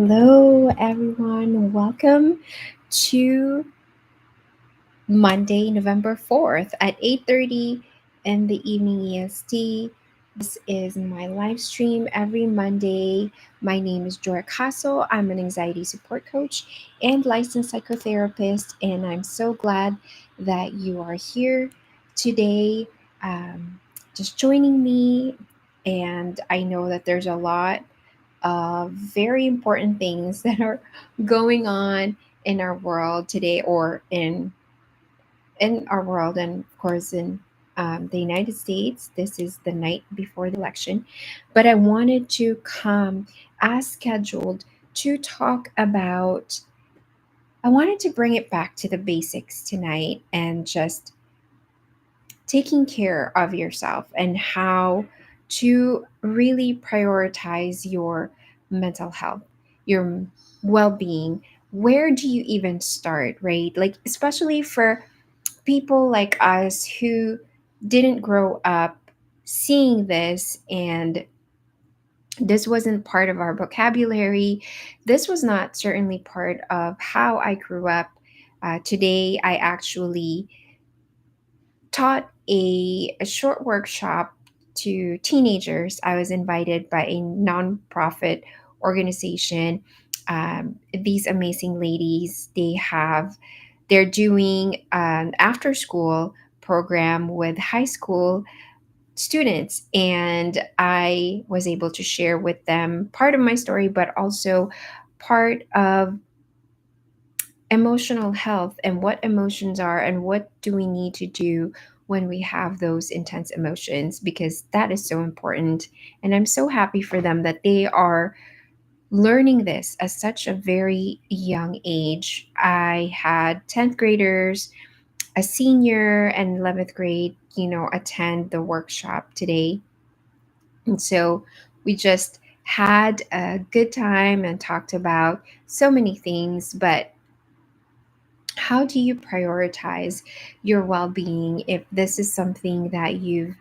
Hello, everyone. Welcome to Monday, November 4th at 8:30 in the evening EST. This is my live stream every Monday. My name is Joy Castle. I'm an anxiety support coach and licensed psychotherapist, and I'm so glad that you are here today, um, just joining me. And I know that there's a lot very important things that are going on in our world today, or in our world, and of course in the United States. This is the night before the election, but I wanted to come as scheduled to talk about. I wanted to bring it back to the basics tonight and just taking care of yourself and how to really prioritize your mental health, your well being. Where do you even start, right? Like, especially for people like us who didn't grow up seeing this, and this wasn't part of our vocabulary. This was not certainly part of how I grew up. Today, I actually taught a short workshop to teenagers. I was invited by a nonprofit organization. These amazing ladies, they're doing an after school program with high school students, and I was able to share with them part of my story, but also part of emotional health and what emotions are and what do we need to do when we have those intense emotions, because that is so important. And I'm so happy for them that they are learning this at such a very young age. I had 10th graders, a senior, and 11th grade, attend the workshop today. And so we just had a good time and talked about so many things. But how do you prioritize your well-being if this is something that you've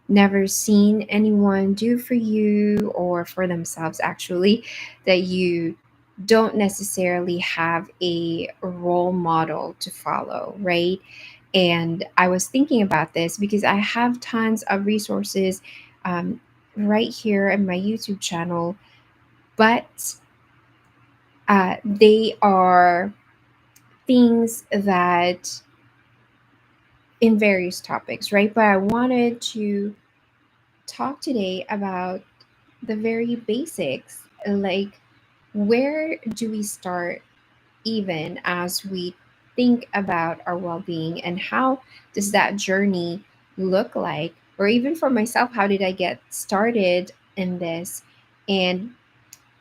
never seen anyone do for you, or for themselves actually, that you don't necessarily have a role model to follow, right? And I was thinking about this because I have tons of resources um, right here in my YouTube channel, but they are things that in various topics, right? But I wanted to talk today about the very basics, like where do we start even as we think about our well-being, and how does that journey look like? Or even for myself, how did I get started in this? And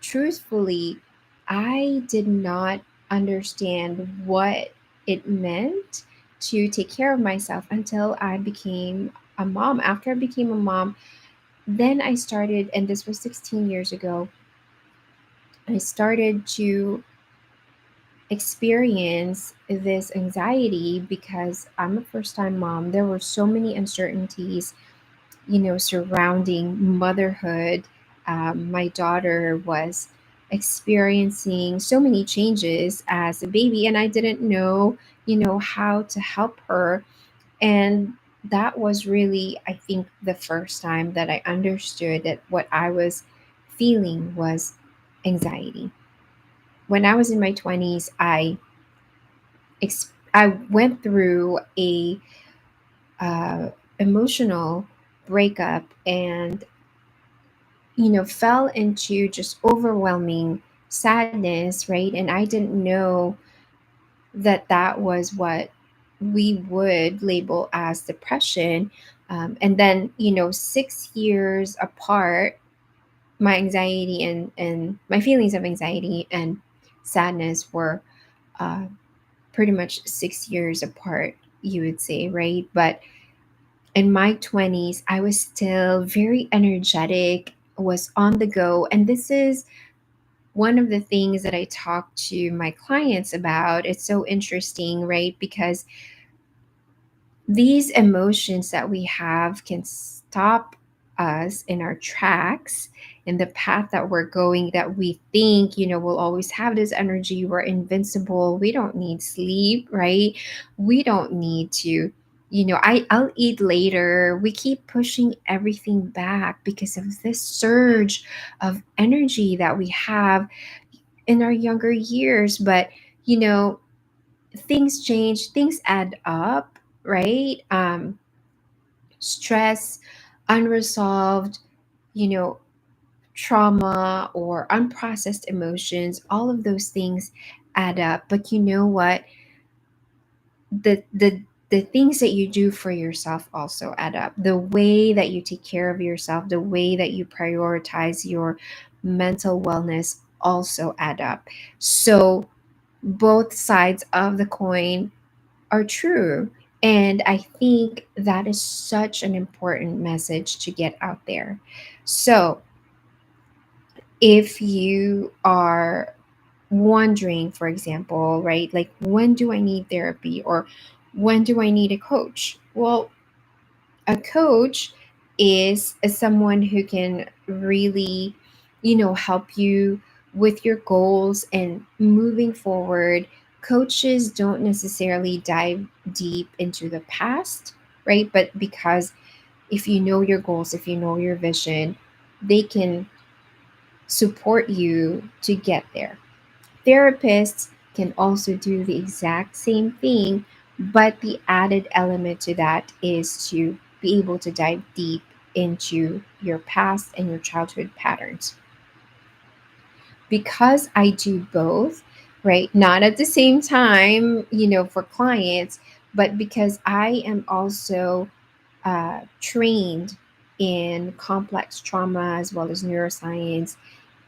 truthfully, I did not understand what it meant to take care of myself until I became a mom. After I became a mom, then I started, and this was 16 years ago, I started to experience this anxiety because I'm a first time mom. There were so many uncertainties, surrounding motherhood. My daughter was experiencing so many changes as a baby, and I didn't know, how to help her. And that was really, I think, the first time that I understood that what I was feeling was anxiety. When I was in my 20s, I went through a emotional breakup, and fell into just overwhelming sadness, right? And I didn't know that that was what we would label as depression. And then, 6 years apart, my anxiety and my feelings of anxiety and sadness were uh, pretty much 6 years apart, you would say, right? But in my 20s, I was still very energetic, was on the go. And this is one of the things that I talk to my clients about. It's so interesting, right? Because these emotions that we have can stop. us in our tracks, in the path that we're going, that we think, we'll always have this energy, we're invincible, we don't need sleep, right? We don't need to, I'll eat later. We keep pushing everything back because of this surge of energy that we have in our younger years. But, you know, things change, things add up, right? Stress, unresolved, you know, trauma or unprocessed emotions, all of those things add up. But you know what? The things that you do for yourself also add up. The way that you take care of yourself, the way that you prioritize your mental wellness also add up. So both sides of the coin are true. And I think that is such an important message to get out there. So, if you are wondering, for example, right, like when do I need therapy or when do I need a coach? Well, a coach is someone who can really, help you with your goals and moving forward. Coaches don't necessarily dive deep into the past, right? But because if you know your goals, if you know your vision, they can support you to get there. Therapists can also do the exact same thing, but the added element to that is to be able to dive deep into your past and your childhood patterns. Because I do both, right? Not at the same time, for clients, but because I am also trained in complex trauma as well as neuroscience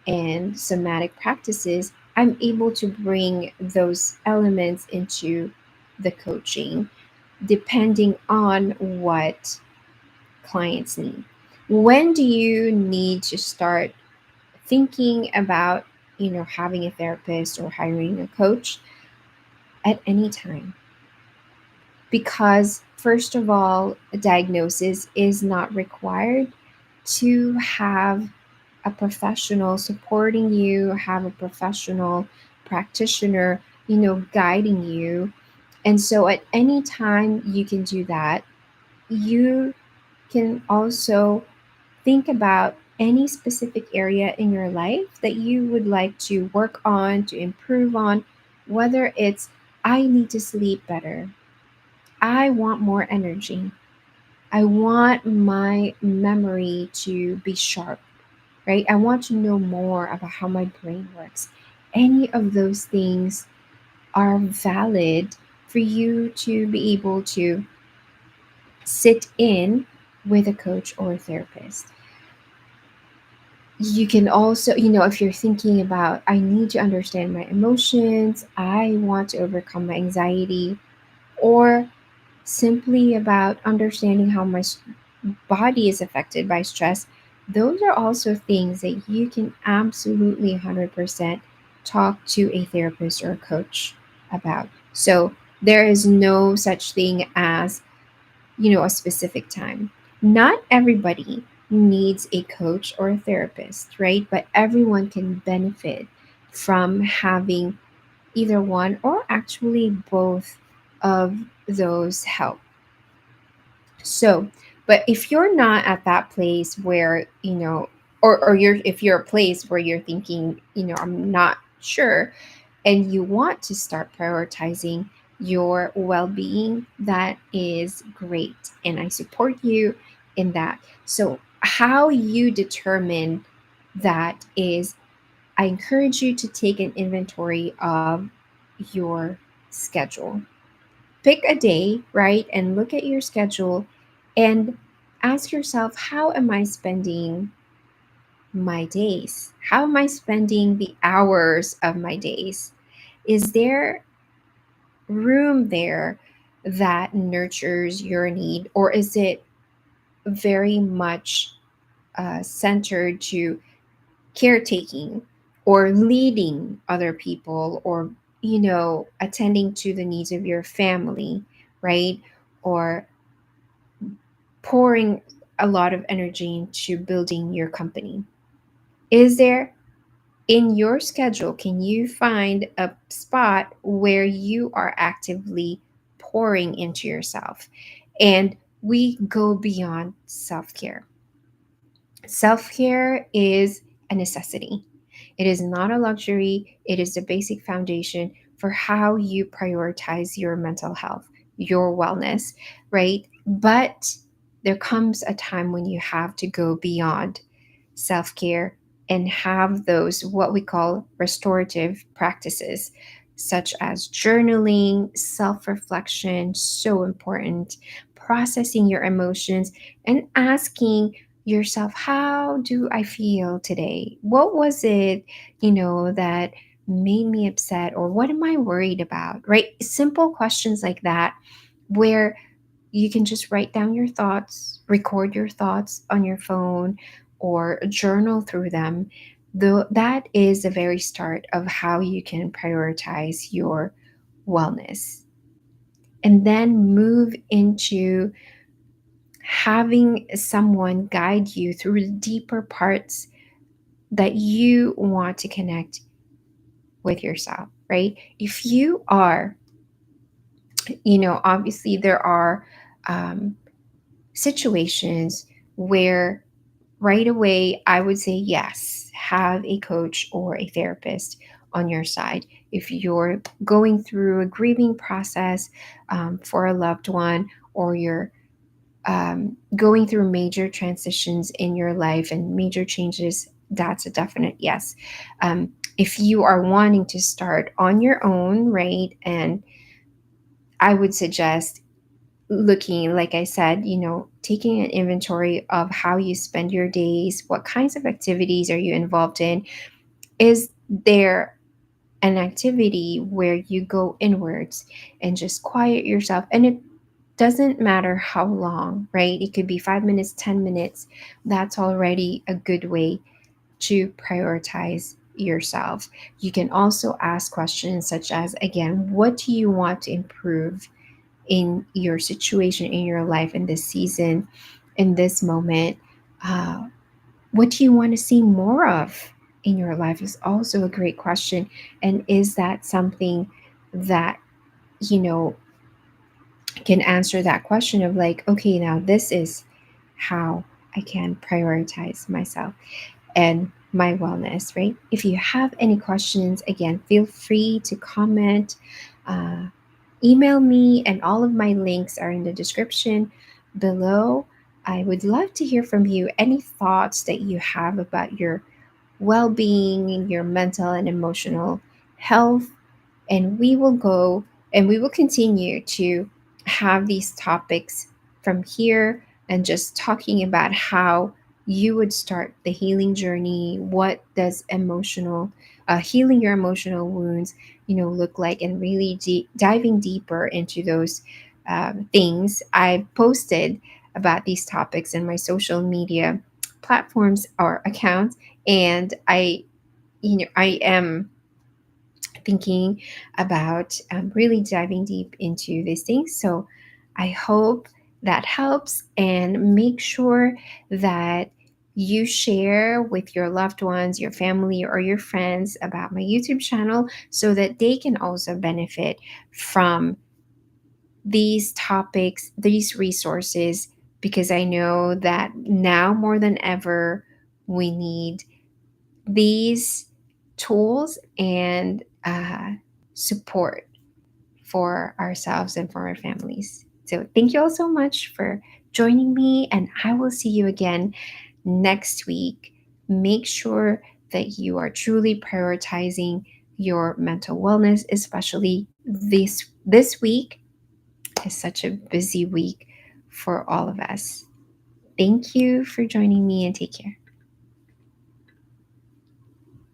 and somatic practices, I'm able to bring those elements into the coaching depending on what clients need. When do you need to start thinking about, having a therapist or hiring a coach? At any time. Because, first of all, a diagnosis is not required to have a professional supporting you, have a professional practitioner, guiding you. And so at any time you can do that. You can also think about any specific area in your life that you would like to work on, to improve on, whether it's I need to sleep better, I want more energy, I want my memory to be sharp, right? I want to know more about how my brain works. Any of those things are valid for you to be able to sit in with a coach or a therapist. You can also, if you're thinking about, I need to understand my emotions, I want to overcome my anxiety, or simply about understanding how my body is affected by stress, those are also things that you can absolutely 100% talk to a therapist or a coach about. So there is no such thing as, a specific time. Not everybody needs a coach or a therapist, right? But everyone can benefit from having either one or actually both of those help. So, but if you're not at that place where, or you're, if you're a place where you're thinking, I'm not sure, and you want to start prioritizing your well being, that is great. And I support you in that. So, how you determine that is, I encourage you to take an inventory of your schedule. Pick a day, right? And look at your schedule and ask yourself, how am I spending my days? How am I spending the hours of my days? Is there room there that nurtures your need, or is it very much centered to caretaking or leading other people, or attending to the needs of your family, right? Or pouring a lot of energy into building your company? Is there in your schedule, can you find a spot where you are actively pouring into yourself? And we go beyond self care. Self care is a necessity. It is not a luxury, it is the basic foundation for how you prioritize your mental health, your wellness, right? But there comes a time when you have to go beyond self care and have those what we call restorative practices, such as journaling, self reflection, so important, processing your emotions, and asking yourself, how do I feel today? What was it, that made me upset, or what am I worried about? Right? Simple questions like that, where you can just write down your thoughts, record your thoughts on your phone, or journal through them. Though that is the very start of how you can prioritize your wellness. And then move into having someone guide you through the deeper parts that you want to connect with yourself, right? If you are, obviously there are um, situations where right away I would say yes, have a coach or a therapist on your side. If you're going through a grieving process for a loved one, or you're going through major transitions in your life and major changes, that's a definite yes. If you are wanting to start on your own, right, and I would suggest looking, like I said, taking an inventory of how you spend your days, what kinds of activities are you involved in? Is there an activity where you go inwards and just quiet yourself? And it doesn't matter how long, right? It could be 5 minutes, 10 minutes. That's already a good way to prioritize yourself. You can also ask questions such as, again, what do you want to improve in your situation, in your life, in this season, in this moment? Uh, what do you want to see more of in your life is also a great question. And is that something that, you know, can answer that question of like, okay, now this is how I can prioritize myself and my wellness, right? If you have any questions, again, feel free to comment, uh, email me, and all of my links are in the description below. I would love to hear from you any thoughts that you have about your well being, your mental and emotional health, and we will go and we will continue to have these topics from here, and just talking about how you would start the healing journey. What does emotional healing your emotional wounds look like, and really diving deeper into those things. I posted about these topics in my social media platforms or accounts, and I am thinking about really diving deep into these things. So I hope that helps, and make sure that you share with your loved ones, your family, or your friends about my YouTube channel so that they can also benefit from these topics, these resources, because I know that now more than ever, we need these tools and support for ourselves and for our families. So, thank you all so much for joining me, and I will see you again next week. Make sure that you are truly prioritizing your mental wellness, especially this week is such a busy week for all of us. Thank you for joining me, and take care.